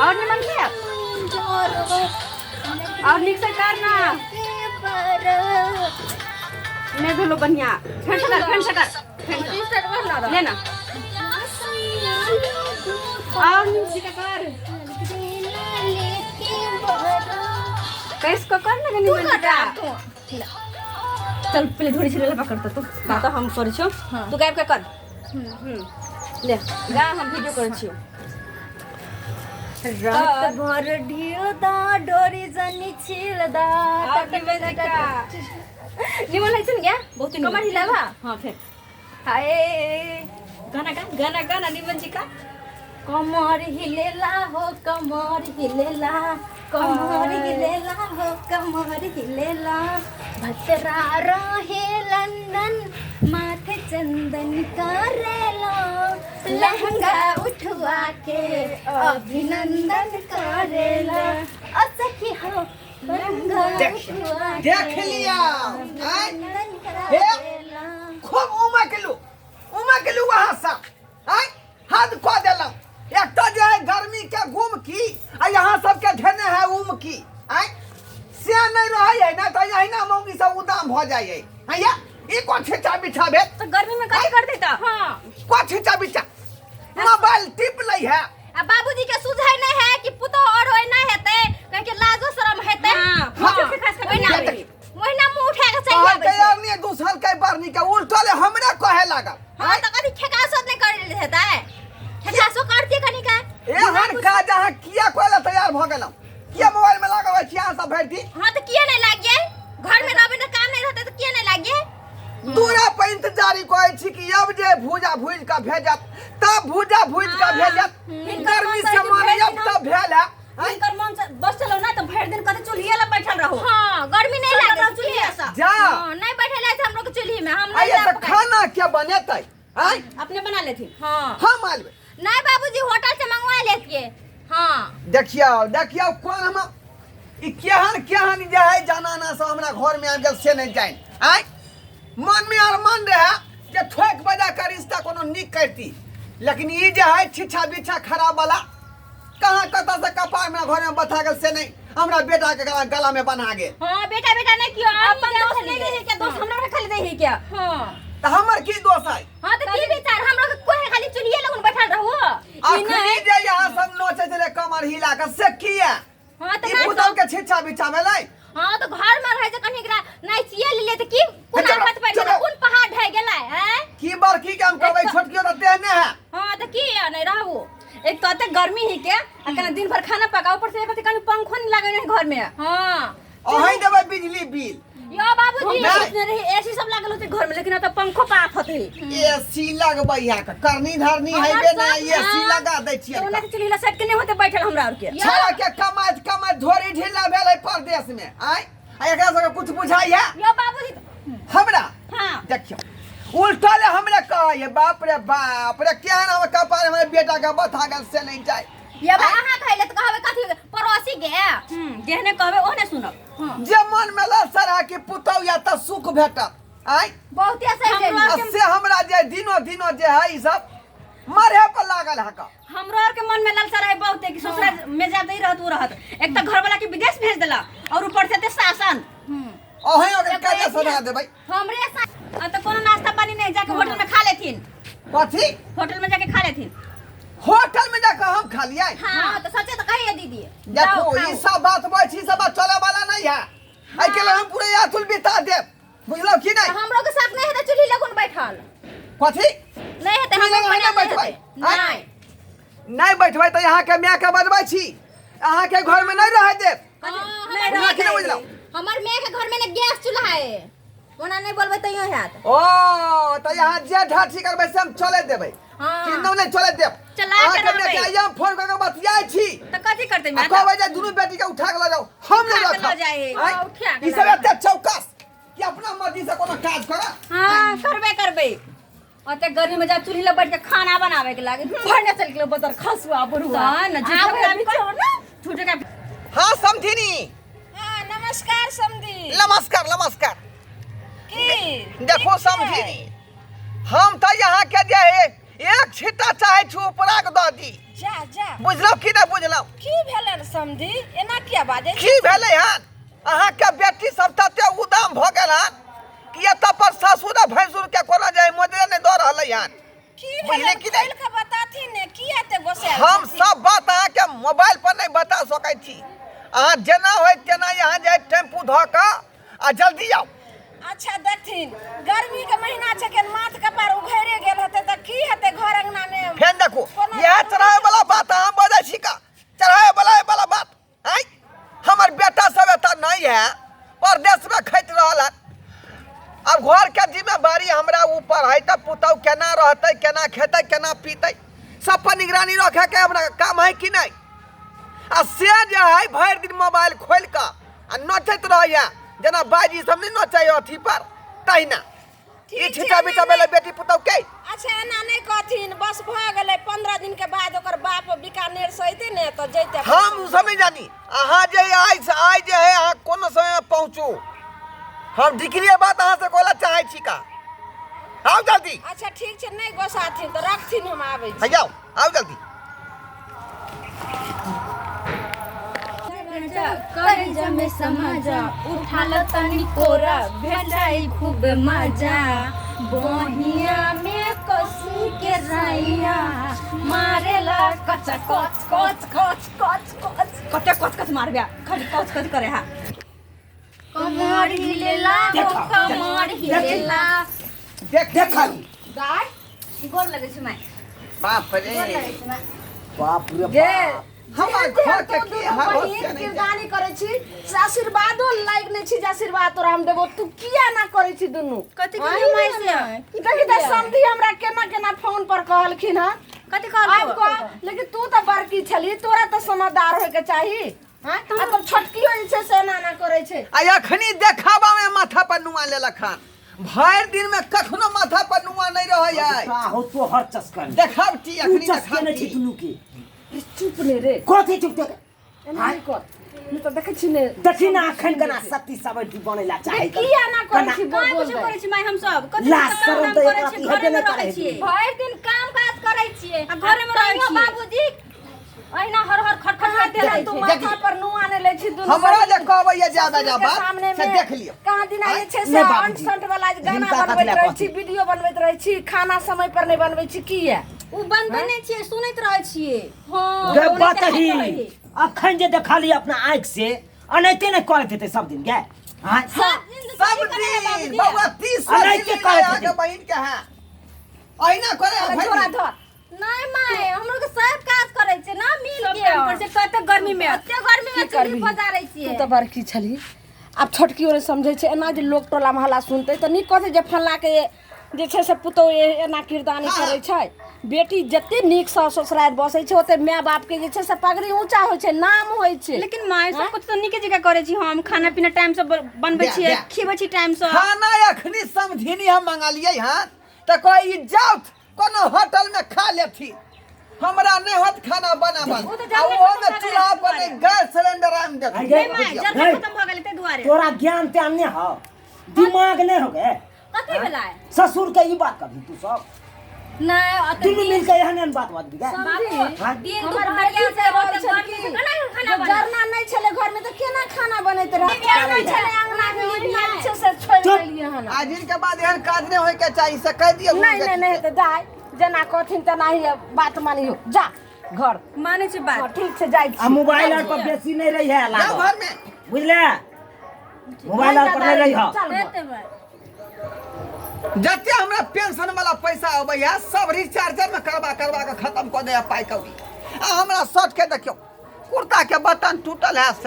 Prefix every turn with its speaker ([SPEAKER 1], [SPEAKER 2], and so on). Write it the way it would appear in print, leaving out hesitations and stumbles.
[SPEAKER 1] और निमन से और निक से करना नहीं धुलो बढ़िया फेंस कर लेना और निक से कर कैसे कर ना निमन से चल पहले थोड़ी सी लेला पकड़ता तू बात हम कर छो तू गायब का कर ले गा हम वीडियो कर छियो
[SPEAKER 2] रात भर ढियो दा डोरी जनी छिल दा
[SPEAKER 1] निमन है सुन क्या बहुत
[SPEAKER 2] कमर हिलावा
[SPEAKER 1] हां फिर
[SPEAKER 2] हाय
[SPEAKER 1] गाना निमन जी का
[SPEAKER 2] कमर हिलेला हो कमर हिलेला कमर हिलेला हो कमर हिलेला भतरा रहे लंदन माथे चंदन करेला लहंगा उठवा के अभिनंदन करेला असखी हो लहंगा उठवा के
[SPEAKER 3] देख लिया
[SPEAKER 2] अभिनंदन
[SPEAKER 3] हे
[SPEAKER 2] करेला
[SPEAKER 3] खूब उमा के लू वहां सा हद को देला एक तो जो है गर्मी के घूम की आ यहाँ सबके घेने है उम की से नहीं रही है ना तो यही ना मौगी सब उदाम हो जाए या ये को छिचा बिछा बे
[SPEAKER 1] तो गर्मी में कहीं कर देता हां
[SPEAKER 3] को छिचा बिछा मोबाइल टिप लई है
[SPEAKER 2] आ बाबूजी के सुझाई नहीं है कि पुतो और होय ना हेते कह के लाजो शरम हेते महीना मुंह उठा के चल
[SPEAKER 3] कहल
[SPEAKER 2] जाबे
[SPEAKER 3] के यार ने दूसर के बारनी के उल्टले हमरा कहे लागल
[SPEAKER 2] हां तो कभी ठेकासो नहीं कर देता है ठेकासो करती कनी का
[SPEAKER 3] ए हन का जहां किया कोला तैयार भ गेलौ किया मोबाइल में लगावे छी अहाँ सब भरती
[SPEAKER 2] हां तो किए नहीं लाग गए घर में रहबे ना काम नहीं रहते तो किए नहीं लाग गए
[SPEAKER 3] दूरा पे इंतजारी कोई छी कि अब जे भूजा भूज का भेजत तब भूजा भूज का भेजत गर्मी से मारे अब तब भेल है
[SPEAKER 1] इनकर मन से बस चलो ना तो भर दिन कते चूल्हे ला बैठल रहो
[SPEAKER 2] हां गर्मी नहीं लागे चूल्हे
[SPEAKER 1] ऐसा
[SPEAKER 3] जा
[SPEAKER 2] हां नहीं बैठे थे हम लोग चूल्हे में हम नहीं
[SPEAKER 3] आइए तो खाना क्या बनेतै हैं
[SPEAKER 1] अपने बना लेथी
[SPEAKER 2] हां
[SPEAKER 3] हम आलबे
[SPEAKER 2] नहीं बाबूजी होटल से मंगवा लेतिए हां
[SPEAKER 3] देखियो कौन हम ई केहन जे है जनाना से हमरा घर में आबि गेल से नहीं जाइन आय मन में अरमान रहे जे ठोक बजा कर रिश्ता कोनो निक करती लेकिन ई जे है छिछा बिछा खराब वाला कहां कत से कपार में घर में बता गेल से नहीं हमरा बेटा के गला में बना गेल
[SPEAKER 2] हां बेटा नहीं कियो
[SPEAKER 1] अपन दोस्त नहीं रही क्या दोस्त हमरा रख ले दे क्या
[SPEAKER 2] हां
[SPEAKER 3] तो हमर की दोष है
[SPEAKER 2] हां तो की विचार हम लोग कोई खाली चुलिए लगन बैठल रहू
[SPEAKER 3] अखनी जे यहाँ सब नोचे चले कमर हिला के से किया
[SPEAKER 2] हां तो
[SPEAKER 3] ई पुतौ के छिछा बिछा में लाई
[SPEAKER 2] हां तो घर में रहे जे कनी एकरा नहीं चिए ले तो की कोन हाथ पर गेला कोन पहाड़ ढह गेला हैं
[SPEAKER 3] की बरकी के हम कहबै छोटकियो त देहने है
[SPEAKER 2] हां तो की नहीं रहू
[SPEAKER 1] एक तो अते गर्मी ही के अकन दिन भर खाना पकाओ ऊपर से कते कनी पंखो नहीं लागे नहीं घर में
[SPEAKER 2] हां
[SPEAKER 3] अहीं देबै बिजली बिल
[SPEAKER 2] यो बाबूजी
[SPEAKER 3] नहीं।
[SPEAKER 1] इसने रही एसी सब लागल होते घर में लेकिन अब तो पंखो पाफ होते
[SPEAKER 3] एसी लगबै यहाँ के करनी धरनी है बे ना एसी लगा दै छियै
[SPEAKER 1] तो उन्हें चूल्हे ला सेट के नहीं होते बैठल हमरा और के
[SPEAKER 3] छड़ा के कमाइत धोरी ढीला भेलै परदेश में आय एकरा सबके कुछ बुझाइ है
[SPEAKER 2] यो बाबूजी
[SPEAKER 3] हमरा
[SPEAKER 1] हां
[SPEAKER 3] देखियो उल्टले हमरे कहै बाप रे केहन हम कपार हमरे बेटा के बथा गेल से नहीं जाय
[SPEAKER 2] ये अहाँ खैले तो कहबे कथि पड़ोसी के
[SPEAKER 1] जेहने कहबे ओने सुनब
[SPEAKER 3] जे मन में लसर है कि पुतौ या त सुख भेटत आय
[SPEAKER 2] बहुत सही गेली
[SPEAKER 3] से हमरा जे दिनो जे है ई सब मरे पर लागल है का
[SPEAKER 1] हमरो और के मन में लालसा रहे बहुत है कि ससुराल में ज्यादा ही रहत वो रहत एक तो घर वाला के विदेश भेज देला और ऊपर से ते शासन
[SPEAKER 3] अहीं अगर काजे सजा देबै
[SPEAKER 2] हमरे साथ
[SPEAKER 1] तो कोनो नाश्ता पानी नहीं जाके होटल में खा लेथिन
[SPEAKER 3] कथी
[SPEAKER 1] होटल में जाके खा लेथिन
[SPEAKER 3] होटल में जाकर हम खा लिया
[SPEAKER 2] हां तो सच्चे तो कहिए दीदी
[SPEAKER 3] देखो ये सब बात बैठी सब बात चले वाला नहीं है आई के हम पूरे यातुल बिता दे बुझलो कि नहीं
[SPEAKER 2] हम लोग के साथ नहीं है तो चुल्ही लगन बैठल
[SPEAKER 3] कथी
[SPEAKER 2] नहीं है तो हम लोग
[SPEAKER 3] नहीं बैठबै
[SPEAKER 2] नहीं
[SPEAKER 3] नहीं बैठबै तो यहाँ के माय के बजबै छी अहाँ के घर में नहीं रह दे
[SPEAKER 2] नहीं
[SPEAKER 3] अहाँ के बुझलो
[SPEAKER 2] हमर मेय के घर में ना गैस चूल्हा है ओना नहीं बोलबे तो यो हैत
[SPEAKER 3] ओ तो यहाँ जे ढाठी करबै से हम चले देबै
[SPEAKER 2] हां
[SPEAKER 3] किन्नो नहीं चले देब
[SPEAKER 1] चला के
[SPEAKER 3] अहाँ के
[SPEAKER 1] रहबै।
[SPEAKER 3] आइया फोन करके बतियाइ छी
[SPEAKER 1] तो कथी करते मैं
[SPEAKER 3] कहबै जे दुनू बेटी के उठा के ल जाओ हम नहीं
[SPEAKER 1] उठा के
[SPEAKER 3] रखब
[SPEAKER 1] ल जाए।
[SPEAKER 3] आँय?
[SPEAKER 2] हाँ, उठा के
[SPEAKER 3] ई
[SPEAKER 2] ल
[SPEAKER 3] सब
[SPEAKER 2] जाए।
[SPEAKER 3] एते चौकस कि अपना मर्जी से कोनो काज कर
[SPEAKER 1] हां करबे अते गर्मी में जा चूल्हे ला बैठ के खाना बनावे के लागे भरने चल के बतर खसुआ बुरुआ न झूठे का भी ना झूठे का
[SPEAKER 3] हाँ समझिनी
[SPEAKER 2] हां नमस्कार समधी
[SPEAKER 3] नमस्कार
[SPEAKER 2] की
[SPEAKER 3] देखो समझिनी हम तो यहाँ के जे एक छिट्टा चाहे छु ऊपरा के दऽ दी
[SPEAKER 2] जा जा
[SPEAKER 3] बुझलौ कि नहि बुझलौ
[SPEAKER 2] की भेलै समधी एना किया बाजै
[SPEAKER 3] की भेलै हन अहाँके बेटी सब तते उदाम भऽ गेल हन कि एतऽ पर ससुर भैंसुर के कोनो जाय मोदरे नहि दऽ रहलै हन
[SPEAKER 2] की
[SPEAKER 3] बुझले
[SPEAKER 2] भेलै
[SPEAKER 3] कि नहीं?
[SPEAKER 2] खोल के बताथिन ने की एते गोसे
[SPEAKER 3] हम सब बात अहाँके मोबाइल पर नहीं बता सकै छी अहाँ जेना होय तेना यहाँ जाए टेम्पू धऽ कऽ आ जल्दी आउ
[SPEAKER 2] अच्छा देखथिन गर्मी के महीना छै के माथ कपार उघैरे गेल हेतै त की हेतै घर अंगना में
[SPEAKER 3] फेन देखू यह चढ़ावे वाला बात अहाँ बजै छी का चढ़ावे वाला बात आय हमर बेटा सब एतऽ नहीं है परदेश में खैत रहल है अब घर के जिम्मेवारी हमरा ऊपर है तब पुतौ केना रहतै केना खेतै केना पीतै सब पर निगरानी रखे के हमरा काम है कि नहीं आ से जे है भरि दिन मोबाइल खोल कऽ आ नचैत रहैया जेना बाजी सब नहीं नचै अथी पर तहिना ई छिटा बिटा बेले बेटी पुतौ के
[SPEAKER 2] अच्छा एना नहीं कहथिन बस भ गेलै 15 दिन के बाद ओकर बाप बीकानेर से अइते ने त जइते
[SPEAKER 3] हम समझ जानी अहाँ जे आइ जे है अहाँ कोनो समय में पहुँचू हम डिग्री बात अहाँ से कोला चाहे छी का आओ जल्दी
[SPEAKER 2] अच्छा ठीक छै नहीं गोसाथिन त रखथिन हम आबै छी
[SPEAKER 3] जाओ आओ जल्दी
[SPEAKER 1] कर जमे समाजा उठाल तनी कोरा भेटाई खूब मजा बहिया में कसी के रैया मारेला कच कच कच कच कच कच कटे कच कच मार गया खाली कच कच करे हा कमर हिलेला कमर हिलेला
[SPEAKER 3] देख खाली
[SPEAKER 1] गाय गोर लगे छै माय
[SPEAKER 3] बाप रे
[SPEAKER 1] गोर लगे छै माय
[SPEAKER 3] बाप रे
[SPEAKER 2] गे
[SPEAKER 3] हमर घर के की हाल होते नहीं
[SPEAKER 2] किरदानी करै छी आशीर्वादो लाइक नै छी जे आशीर्वाद तोरा हम देबो तू किया ना करै छी दुनु
[SPEAKER 1] कथि कहलियै माय से
[SPEAKER 2] देखि त समधी हमरा केना केना फोन पर कहलखिन ह
[SPEAKER 1] कथि
[SPEAKER 2] आब
[SPEAKER 1] कहलियै
[SPEAKER 2] को लेकिन तू त बड़की छली तोरा त समझदार होय के चाही हां आ तो छोटकी होय छै से ना करै छै
[SPEAKER 3] आ अखनी देखावा में माथा पर नुआ लेलक हन भरि दिन में कखनो माथा पर नुआ नहीं रहै है
[SPEAKER 4] का हो तो हर चस्कन
[SPEAKER 3] देखावटी अखनी
[SPEAKER 4] चस्कन
[SPEAKER 3] देखावटी
[SPEAKER 4] छी दुनु के
[SPEAKER 2] चुप ने रे
[SPEAKER 4] कथि चुप ते
[SPEAKER 2] एना नहीं कर नहीं तो देखै छी ने
[SPEAKER 4] देखि ना अखन गना सती सबटी बनेला चाहे
[SPEAKER 2] किया ना करै छी
[SPEAKER 1] काय
[SPEAKER 2] बोल
[SPEAKER 1] कुछ
[SPEAKER 2] दे
[SPEAKER 1] करै छी माय हम सब कथि
[SPEAKER 4] लाज शरम त
[SPEAKER 1] करै
[SPEAKER 4] एकरा
[SPEAKER 1] छी
[SPEAKER 4] की
[SPEAKER 1] घरे
[SPEAKER 4] हेबे
[SPEAKER 1] में
[SPEAKER 4] नहि
[SPEAKER 1] रहै
[SPEAKER 4] करै
[SPEAKER 1] छियै
[SPEAKER 4] छी।
[SPEAKER 2] भरि दिन काम काज करै छियै
[SPEAKER 1] आ घरे में रहै छियै
[SPEAKER 2] बाबूजी
[SPEAKER 1] अहिना हर हर खटखट करते रहै
[SPEAKER 2] तू
[SPEAKER 1] छी
[SPEAKER 2] माथा पर नुआ ने ले छी दुनु
[SPEAKER 3] हमरा जे कहबै ये ज्यादा
[SPEAKER 2] के
[SPEAKER 3] जाबा
[SPEAKER 2] सामने
[SPEAKER 3] से
[SPEAKER 2] में
[SPEAKER 3] देख लियो
[SPEAKER 2] कहाँ दिन आए छे से
[SPEAKER 4] नहीं बाबूजी।
[SPEAKER 2] अंट वाला गाना
[SPEAKER 4] हिनका
[SPEAKER 2] बनबैत
[SPEAKER 4] कथी
[SPEAKER 2] रहै
[SPEAKER 4] लए
[SPEAKER 2] छी वीडियो बनबैत रहै छी खाना समय पर नहीं बनबै छी की है
[SPEAKER 1] उ बनबै नै छियै सुनैत रहै छियै
[SPEAKER 2] हां
[SPEAKER 4] गे बतही अखन जे देखली अपना आंख से अनैते नहीं करत हेतै सब दिन गे हां
[SPEAKER 3] सब दिन बउआ 30 साल
[SPEAKER 4] अरे
[SPEAKER 3] के
[SPEAKER 4] के कहै
[SPEAKER 3] आगे
[SPEAKER 4] छथिन?
[SPEAKER 3] बहिन के है अहिना करे
[SPEAKER 2] छोरा
[SPEAKER 3] भरि
[SPEAKER 2] धर
[SPEAKER 1] नहीं माय हमरो के सब काज करै छै ना मिल
[SPEAKER 2] सब
[SPEAKER 1] के
[SPEAKER 2] काम
[SPEAKER 1] पर से कते गर्मी में कते गर्मी में
[SPEAKER 2] की
[SPEAKER 1] चूल्ही
[SPEAKER 2] करबिही?
[SPEAKER 1] पजारै
[SPEAKER 2] तू
[SPEAKER 1] छियै
[SPEAKER 2] तो बड़की छली अब छोटकी ओरे समझै छै एना जे लोक टोला महला सुनतै त नी कहतै जे फल्ला के जे छै से पुतौ एना किरदानी करै छै बेटी जते नीक सँ ससुराल बसै छै ओते माय बाप के जे छै से पगड़ी ऊंचा होइ छै नाम होइ छै
[SPEAKER 1] लेकिन माय सब कुछ तो नीके जगह करै छी हम खाना पीना टाइम से बनबै
[SPEAKER 3] दे,
[SPEAKER 1] छियै
[SPEAKER 3] दे।
[SPEAKER 1] खिबै छी टाइम से
[SPEAKER 3] खाना अखनी समझिनी हम मंगालिए हन त कोई इज्जत कोनो होटल में खा लेथी हमरा नहीं होत खाना बनाबल
[SPEAKER 1] वो तो
[SPEAKER 3] आ
[SPEAKER 1] जल्दी
[SPEAKER 3] वो में
[SPEAKER 1] खत्म
[SPEAKER 3] चूल्हा
[SPEAKER 1] भऽ
[SPEAKER 3] पर
[SPEAKER 1] गेलै।
[SPEAKER 3] नहीं गैस सिलेंडर आम देख
[SPEAKER 4] अरे,
[SPEAKER 1] नहीं माय
[SPEAKER 4] बुझियौ।
[SPEAKER 1] जल्दी
[SPEAKER 4] नहीं।
[SPEAKER 1] खत्म भ गेलै तै दुआरे
[SPEAKER 4] तोरा ज्ञान त्यान नहीं हो दिमाग नहीं हो गे
[SPEAKER 1] कथि भेलै
[SPEAKER 4] ससुर के ई बात कभी तू सब
[SPEAKER 1] नहीं अते
[SPEAKER 4] दुनु मिल के एहन बात बात गे
[SPEAKER 1] बाबू दिन
[SPEAKER 2] हमर
[SPEAKER 1] दुपहर
[SPEAKER 2] बेटी
[SPEAKER 1] से
[SPEAKER 2] से
[SPEAKER 1] रोज
[SPEAKER 2] रोज
[SPEAKER 1] गर्मी से केना खाना
[SPEAKER 2] जब
[SPEAKER 1] बना
[SPEAKER 2] जरना नहीं छले घर में तो केना खाना बनैत रहे
[SPEAKER 1] नहीं
[SPEAKER 2] छले अंगना में इतना अच्छे से छोड़
[SPEAKER 4] चुप।
[SPEAKER 2] देलिए हन
[SPEAKER 3] आज इनके बाद एहन काज नहीं होय के चाहिए से कह दियो
[SPEAKER 2] नहीं नहीं नहीं तो जाय जना कहथिन तना ही बात मानियो जा घर
[SPEAKER 1] माने छी
[SPEAKER 2] हाँ,
[SPEAKER 1] बात
[SPEAKER 2] ठीक से जाय
[SPEAKER 4] आ मोबाइल और पर बेसी नहीं रही है
[SPEAKER 3] जाओ
[SPEAKER 4] लागो
[SPEAKER 3] घर में
[SPEAKER 4] बुझले मोबाइल और पर नहीं रही हो
[SPEAKER 1] देते भाई
[SPEAKER 3] जते हमरा पेंशन वाला पैसा अबै है सब रिचार्ज में करवा के खत्म कर दे पाई कौड़ी आ हमरा सट के देखियो कुर्ता के बटन टूटल है से